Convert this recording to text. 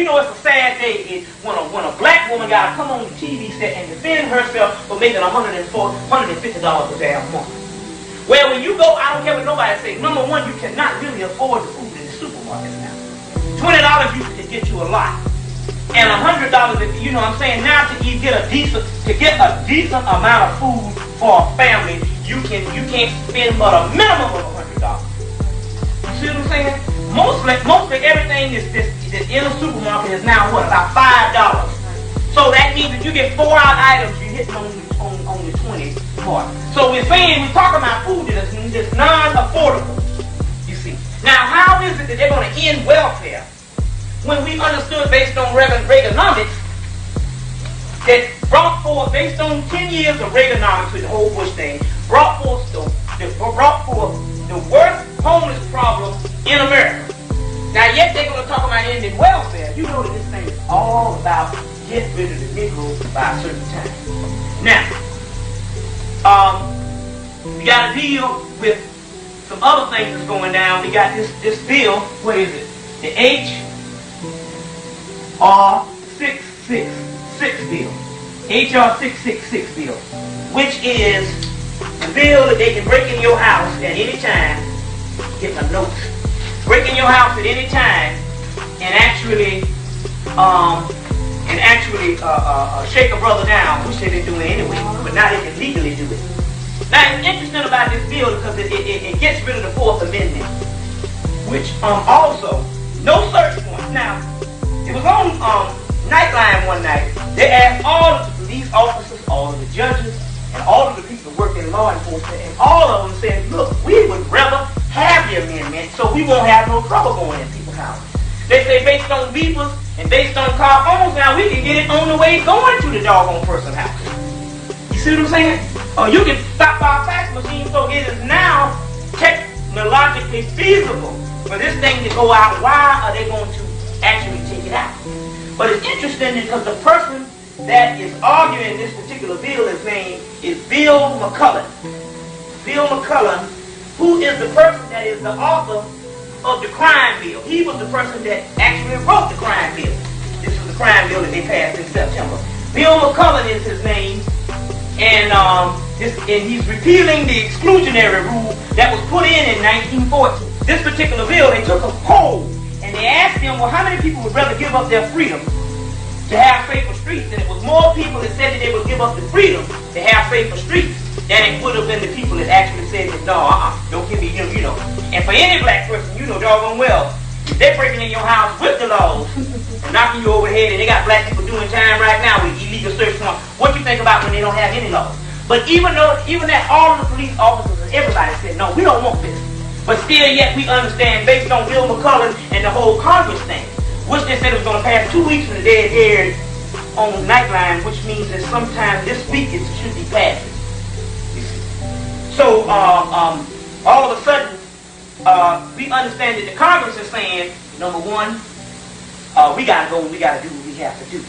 You know, it's a sad day when a black woman got to come on the TV set and defend herself for making $150 a damn month. Well, when you go, I don't care what nobody says. Number one, you cannot really afford the food in the supermarket now. $20 you can get you a lot, and $100, if you know what I'm saying. Now to get a decent amount of food for a family, you can't spend but a minimum of $100. You see what I'm saying? Mostly everything that's in a supermarket is now what, about $5. So that means if you get 4 out items, you're hitting on the 20 part. So we're talking about food that's non-affordable. You see. Now, how is it that they're going to end welfare when we understood based on Reaganomics that brought forth, based on 10 years of Reaganomics with the whole Bush thing, brought forth the worst homeless problem in America. Now, yet they're going to talk about ending welfare. You know that this thing is all about getting rid of the Negro by a certain time. Now, we got to deal with some other things that's going down. We got this bill. What is it? The H.R. 666 bill. H.R. 666 bill, which is the bill that they can break in your house at any time, get a note, break in your house at any time, and actually shake a brother down, which they've been doing anyway, but now they can legally do it. Now, it's interesting about this bill because it gets rid of the Fourth Amendment, which also, no search warrants. Now, it was on Nightline one night. They asked all of the police officers, all of the judges, and all of the people working in law enforcement, and all of them said, look, we would rather have the amendment so we won't have no trouble going in people's houses. They say based on beepers and based on car phones, now we can get it on the way going to the doggone person's house. You see what I'm saying? Or you can stop by a fax machine, so it is now technologically feasible for this thing to go out. Why are they going to actually take it out? But it's interesting because the person that is arguing this particular bill, his name is Bill McCullen. Bill McCullen, who is the person that is the author of the crime bill. He was the person that actually wrote the crime bill. This is the crime bill that they passed in September. Bill McCullen is his name, and he's repealing the exclusionary rule that was put in 1914. This particular bill, they took a poll, and they asked them, well, how many people would rather give up their freedom to have safer streets? And it was more people that said that they would give up the freedom to have safer streets than it would have been the people that actually said that, no, don't give me, you know. And for any black person, you know doggone well, if they're breaking in your house with the laws and knocking you over the head, and they got black people doing time right now with illegal search warrants, what you think about when they don't have any laws? But even that all of the police officers and everybody said, no, we don't want this. But still yet we understand, based on Bill McCullen and the whole Congress thing, which they said it was going to pass 2 weeks from the day it aired on Nightline, which means that sometime this week it should be passed. So all of a sudden, we understand that the Congress is saying, number one, we got to go and we got to do what we have to do.